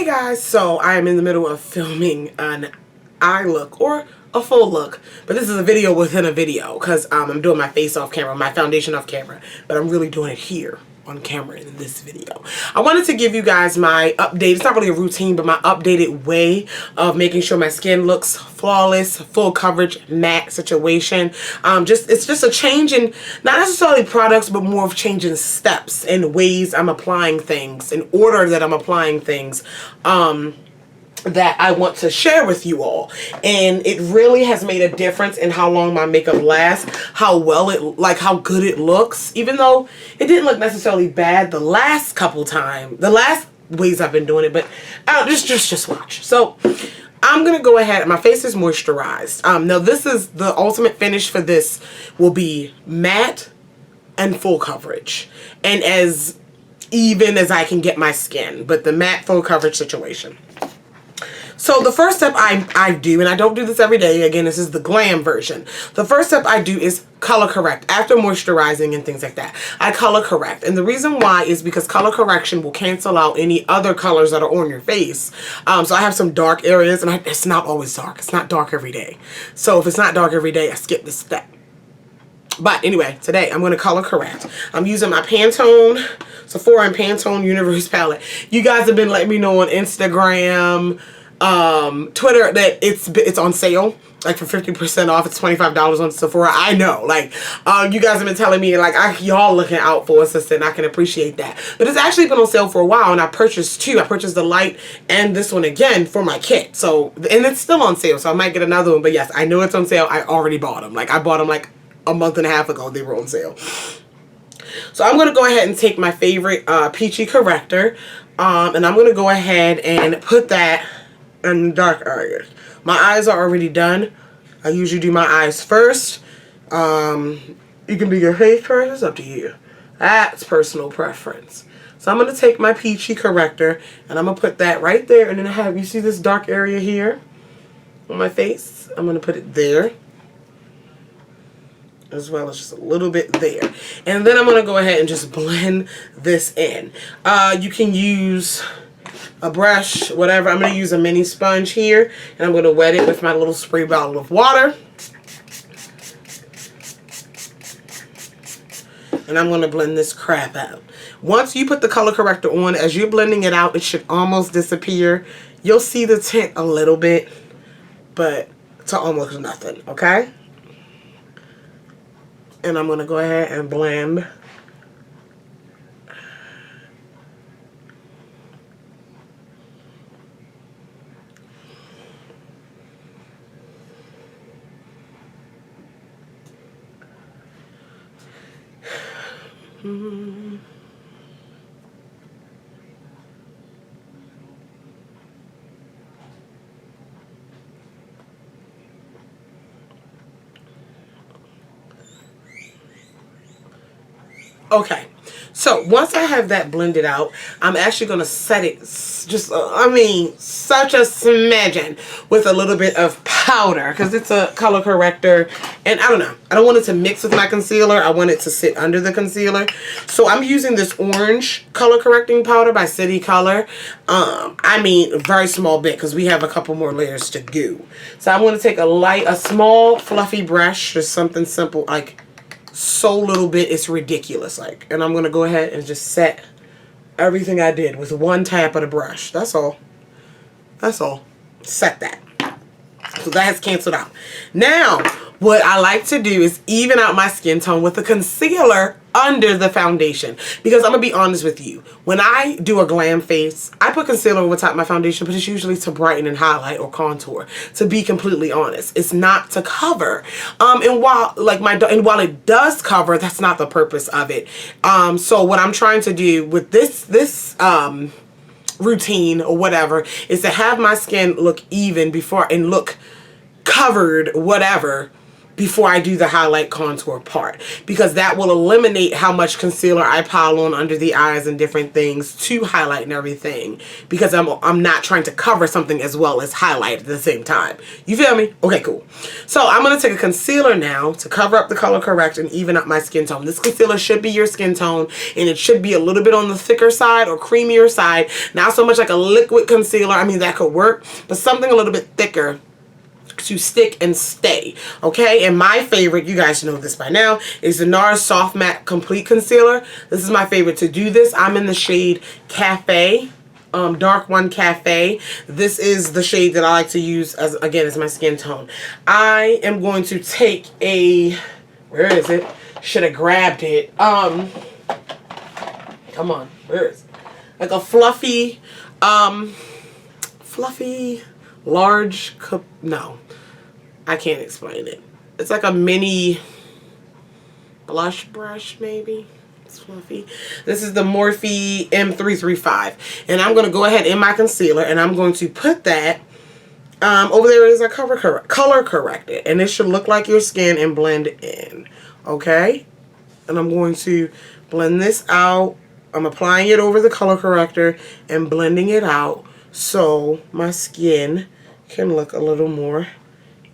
Guys, so I am in the middle of filming an eye look or a full look, but this is a video within a video because I'm doing my face off camera, my foundation off camera, but I'm really doing it here on camera in this video. I wanted to give you guys my update. It's not really a routine, but my updated way of making sure my skin looks flawless, full coverage, matte situation. It's just a change in not necessarily products, but more of changing steps and ways I'm applying things, in order that I'm applying things. That I want to share with you all, and it really has made a difference in how long my makeup lasts, how well it, like how good it looks, even though it didn't look necessarily bad the last couple times, the last ways I've been doing it, but just watch. So I'm gonna go ahead, my face is moisturized. Now this is the ultimate finish for this, will be matte and full coverage, and as even as I can get my skin, but the matte full coverage situation. So the first step I do, and I don't do this every day, again, this is the glam version. The first step I do is color correct. After moisturizing and things like that, I color correct. And the reason why is because color correction will cancel out any other colors that are on your face. So I have some dark areas, and it's not always dark. It's not dark every day. So if it's not dark every day, I skip this step. But anyway, today I'm going to color correct. I'm using my Pantone, Sephora and Pantone Universe palette. You guys have been letting me know on Instagram, Twitter, that it's on sale, like for 50% off. It's $25 on Sephora. I know, like, you guys have been telling me, like, y'all looking out for us, and I can appreciate that. But it's actually been on sale for a while, and I purchased two. I purchased the light and this one again for my kit. So, and it's still on sale, so I might get another one. But yes, I know it's on sale. I already bought them. Like, I bought them like a month and a half ago. They were on sale. So I'm going to go ahead and take my favorite peachy corrector, and I'm going to go ahead and put that in dark areas. My eyes are already done. I usually do my eyes first. You can do your face first. It's up to you. That's personal preference. So I'm going to take my peachy corrector and I'm going to put that right there. And then I have, you see this dark area here on my face? I'm going to put it there, as well as just a little bit there. And then I'm going to go ahead and just blend this in. You can use a brush, whatever. I'm going to use a mini sponge here, and I'm going to wet it with my little spray bottle of water. And I'm going to blend this crap out. Once you put the color corrector on, as you're blending it out, it should almost disappear. You'll see the tint a little bit, but to almost nothing, okay? And I'm going to go ahead and blend. Okay, so once I have that blended out, I'm actually going to set it just, I mean, such a smidgen with a little bit of powder, because it's a color corrector, and I don't know, I don't want it to mix with my concealer. I want it to sit under the concealer. So I'm using this orange color correcting powder by City Color. I mean, a very small bit, because we have a couple more layers to go. So I'm going to take a small fluffy brush, just something simple, like so little bit it's ridiculous, like, and I'm gonna go ahead and just set everything I did with one tap of the brush. That's all. Set that. So that has canceled out. Now what I like to do is even out my skin tone with a concealer under the foundation, because I'm gonna be honest with you, when I do a glam face, I put concealer over top my foundation, but it's usually to brighten and highlight or contour, to be completely honest. It's not to cover. And while it does cover, that's not the purpose of it. So what I'm trying to do with this routine or whatever is to have my skin look even before and look covered, whatever, before I do the highlight contour part, because that will eliminate how much concealer I pile on under the eyes and different things to highlight and everything, because I'm not trying to cover something as well as highlight at the same time. You feel me? Okay, cool. So I'm going to take a concealer now to cover up the color correct and even up my skin tone. This concealer should be your skin tone, and it should be a little bit on the thicker side or creamier side. Not so much like a liquid concealer. I mean, that could work, but something a little bit thicker to stick and stay. Okay, and my favorite, you guys know this by now, is the NARS Soft Matte Complete Concealer. This is my favorite to do this. I'm in the shade Cafe, Dark One Cafe. This is the shade that I like to use as, again, as my skin tone. I am going to take a, where is it? Should have grabbed it. Come on, where is it? Like a fluffy, large cup. No, I can't explain it. It's like a mini blush brush, maybe. It's fluffy. This is the Morphe M335, and I'm going to go ahead in my concealer, and I'm going to put that over there. Is a color corrected, and it should look like your skin and blend in. Okay, and I'm going to blend this out. I'm applying it over the color corrector and blending it out so my skin can look a little more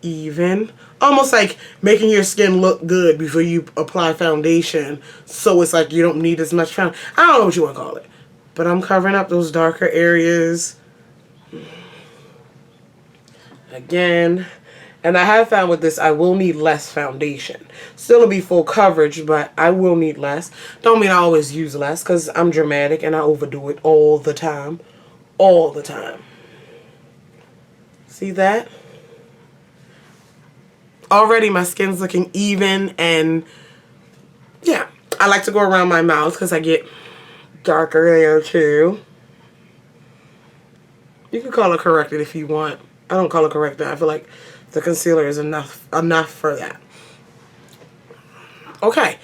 even. Almost like making your skin look good before you apply foundation, so it's like you don't need as much foundation. I don't know what you want to call it, but I'm covering up those darker areas again. And I have found with this, I will need less foundation. Still will be full coverage, but I will need less. Don't mean I always use less, because I'm dramatic and I overdo it all the time. All the time. See that? Already my skin's looking even, and yeah. I like to go around my mouth because I get darker there too. You can color correct it if you want. I don't color correct that. I feel like the concealer is enough for that. Okay.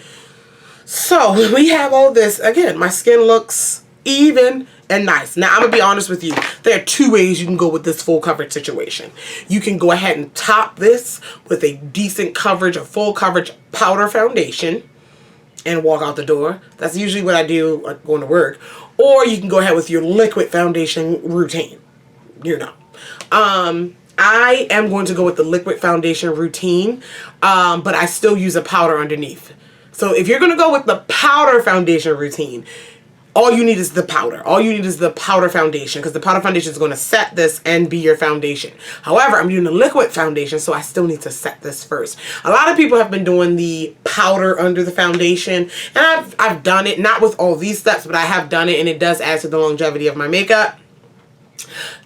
So we have all this. Again, my skin looks even and nice. Now, I'm going to be honest with you. There are two ways you can go with this full coverage situation. You can go ahead and top this with a decent coverage, a full coverage powder foundation, and walk out the door. That's usually what I do going to work. Or you can go ahead with your liquid foundation routine. You know. I am going to go with the liquid foundation routine, but I still use a powder underneath. So if you're going to go with the powder foundation routine, all you need is the powder. All you need is the powder foundation, because the powder foundation is going to set this and be your foundation. However, I'm doing the liquid foundation, so I still need to set this first. A lot of people have been doing the powder under the foundation, and I've done it, not with all these steps, but I have done it, and it does add to the longevity of my makeup.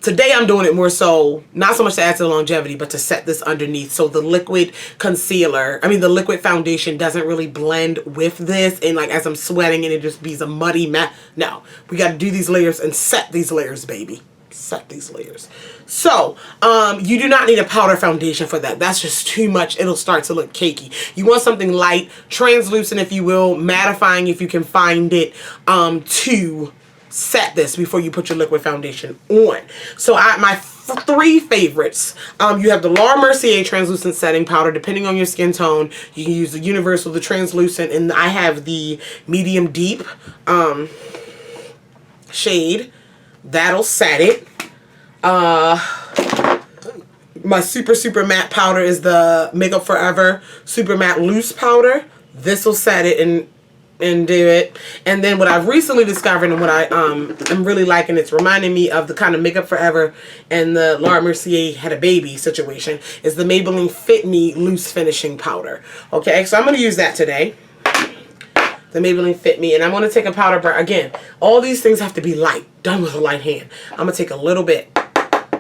Today I'm doing it more so, not so much to add to the longevity, but to set this underneath, so the liquid concealer, I mean the liquid foundation doesn't really blend with this, and like as I'm sweating and it just be a muddy mess. No, we got to do these layers and set these layers, baby. Set these layers. So, you do not need a powder foundation for that. That's just too much. It'll start to look cakey. You want something light, translucent if you will, mattifying if you can find it, to set this before you put your liquid foundation on. So my three favorites, you have the Laura Mercier translucent setting powder. Depending on your skin tone, you can use the universal, the translucent, and I have the medium deep shade. That'll set it. My super matte powder is the Makeup Forever Super Matte Loose Powder. This will set it and do it. And then what I've recently discovered and what I'm really liking, it's reminding me of the kind of Makeup Forever and the Laura Mercier Had a Baby situation, is the Maybelline Fit Me Loose Finishing Powder. Okay, so I'm going to use that today. The Maybelline Fit Me. And I'm going to take a powder brush. Again, all these things have to be light, done with a light hand. I'm going to take a little bit.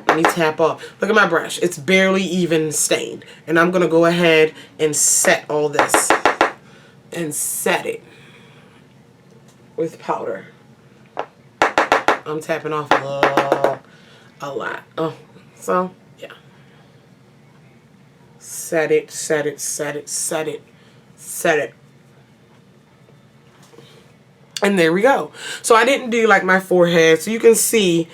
Let me tap off. Look at my brush. It's barely even stained. And I'm going to go ahead and set all this. And set it with powder. I'm tapping off a lot. Oh, so yeah. Set it, set it, set it, set it, set it. And there we go. So I didn't do like my forehead, so you can see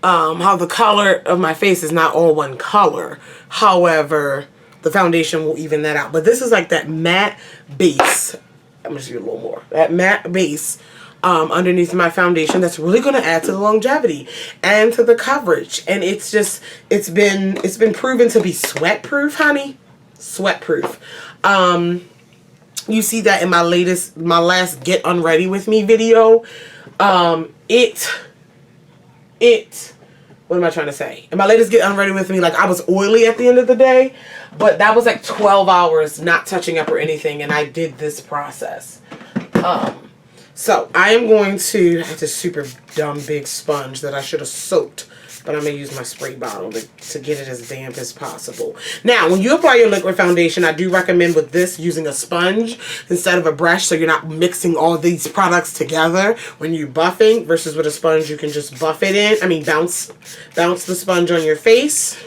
how the color of my face is not all one color. However, the foundation will even that out. But this is like that matte base. I'm just gonna do a little more. That matte base underneath my foundation that's really going to add to the longevity and to the coverage. And it's just, it's been proven to be sweat proof, honey. Sweat proof. You see that in my last Get Unready With Me video. What am I trying to say? In my latest Get Unready With Me, like, I was oily at the end of the day, but that was like 12 hours not touching up or anything, and I did this process. So I am going to have this super dumb big sponge that I should have soaked, but I'm going to use my spray bottle to get it as damp as possible. Now, when you apply your liquid foundation, I do recommend with this using a sponge instead of a brush, so you're not mixing all these products together when you're buffing, versus with a sponge you can just buff it in. I mean, bounce the sponge on your face.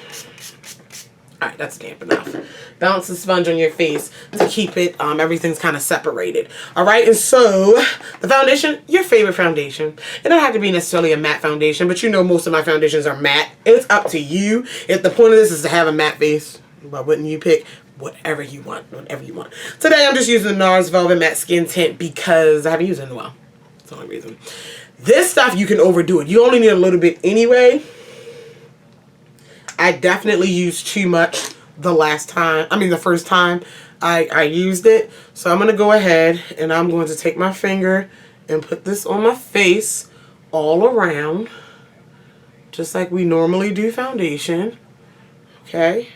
Alright, that's damp enough. Bounce the sponge on your face to keep it, everything's kind of separated. Alright, and so, the foundation, your favorite foundation. It don't have to be necessarily a matte foundation, but you know most of my foundations are matte. It's up to you. If the point of this is to have a matte base, why wouldn't you pick whatever you want, whatever you want. Today I'm just using the NARS Velvet Matte Skin Tint because I haven't used it in a while. That's the only reason. This stuff, you can overdo it. You only need a little bit anyway. I definitely used too much the first time I used it. So I'm going to go ahead and I'm going to take my finger and put this on my face all around, just like we normally do foundation. Okay.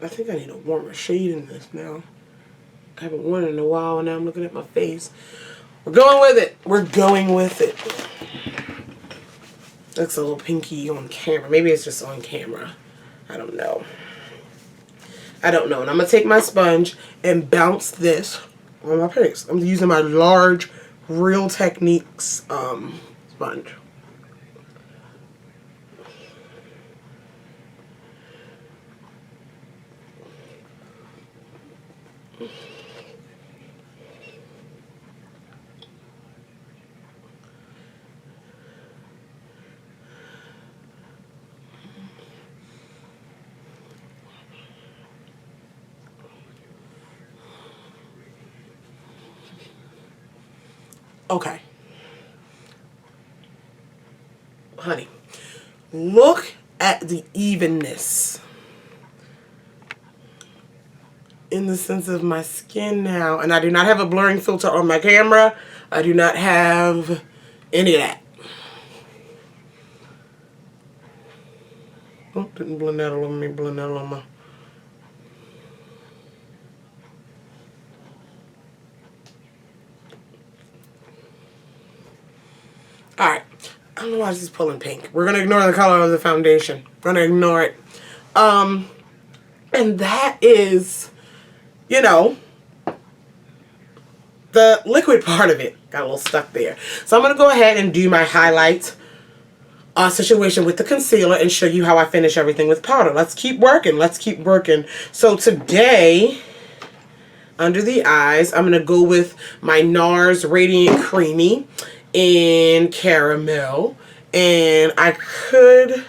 I think I need a warmer shade in this now. I haven't worn it in a while, and now I'm looking at my face. We're going with it. We're going with it. Looks a little pinky on camera. Maybe it's just on camera. I don't know. I don't know. And I'm going to take my sponge and bounce this on my face. I'm using my large Real Techniques sponge. Okay. Honey, look at the evenness in the sense of my skin now. And I do not have a blurring filter on my camera. I do not have any of that. Oh, didn't blend that all over me. Blend that all on my... Alright, I don't know why this is pulling pink. We're going to ignore the color of the foundation. We're going to ignore it. And that is, you know, the liquid part of it. Got a little stuck there. So I'm going to go ahead and do my highlight situation with the concealer and show you how I finish everything with powder. Let's keep working. Let's keep working. So today, under the eyes, I'm going to go with my NARS Radiant Creamy in Caramel, and I could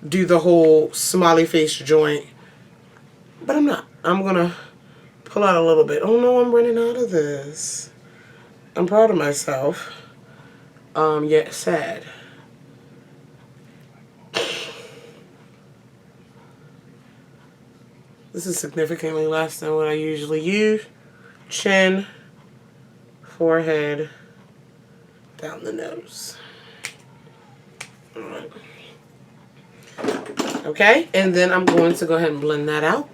do the whole smiley face joint, but I'm not. I'm gonna pull out a little bit. Oh no, I'm running out of this. I'm proud of myself, yet sad. This is significantly less than what I usually use. Chin, forehead, down the nose. Alright. Okay, and then I'm going to go ahead and blend that out.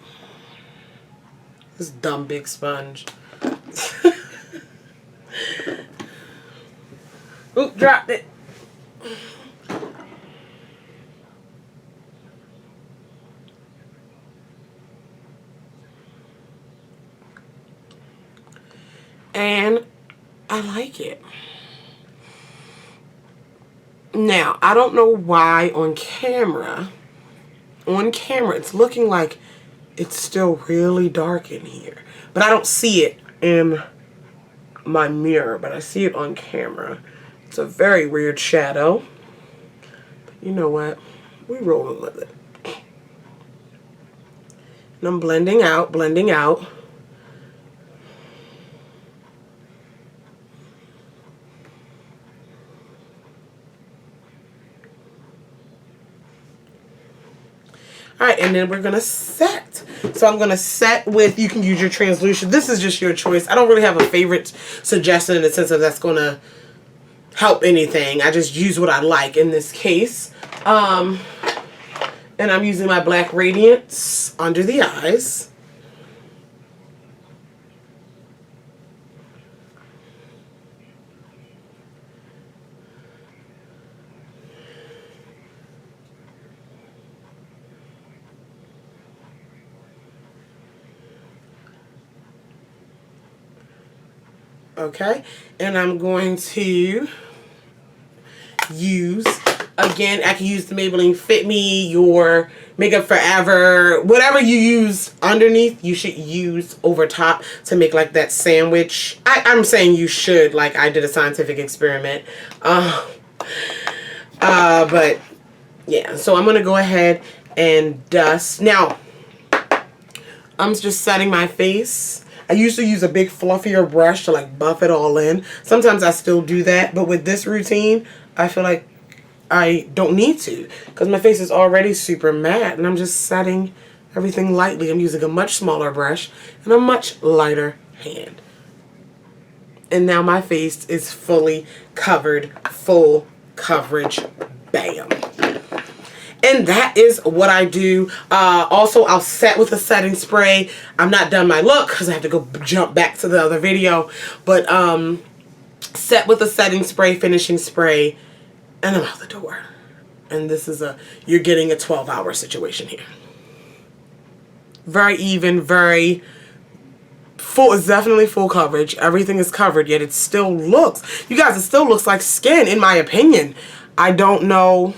This dumb big sponge. Oop, dropped it. And I like it. Now, I don't know why on camera it's looking like it's still really dark in here. But I don't see it in my mirror, but I see it on camera. It's It's a very weird shadow. But you know what? We're rolling with it. And I'm blending out, blending out. Alright, and then we're going to set. So I'm going to set with, you can use your translucent. This is just your choice. I don't really have a favorite suggestion in the sense of that's going to help anything. I just use what I like in this case. And I'm using my black radiance under the eyes. Okay, and I'm going to use, again, I can use the Maybelline Fit Me, your Makeup Forever, whatever you use underneath, you should use over top to make like that sandwich. I'm saying you should, like I did a scientific experiment. But yeah, so I'm going to go ahead and dust. Now, I'm just setting my face. I used to use a big fluffier brush to like buff it all in. Sometimes I still do that, but with this routine, I feel like I don't need to because my face is already super matte and I'm just setting everything lightly. I'm using a much smaller brush and a much lighter hand. And now my face is fully covered, full coverage, bam. And that is what I do. Also, I'll set with a setting spray. I'm not done my look because I have to go jump back to the other video. But set with a setting spray, finishing spray, and I'm out the door. And this is you're getting a 12-hour situation here. Very even, very full. It's definitely full coverage. Everything is covered, yet it still looks, you guys, it still looks like skin in my opinion. I don't know.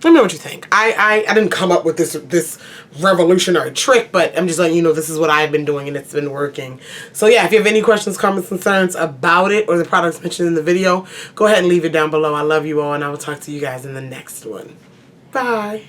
Let me know what you think. I didn't come up with this revolutionary trick, but I'm just letting you know this is what I've been doing and it's been working. So yeah, if you have any questions, comments, concerns about it or the products mentioned in the video, go ahead and leave it down below. I love you all and I will talk to you guys in the next one. Bye.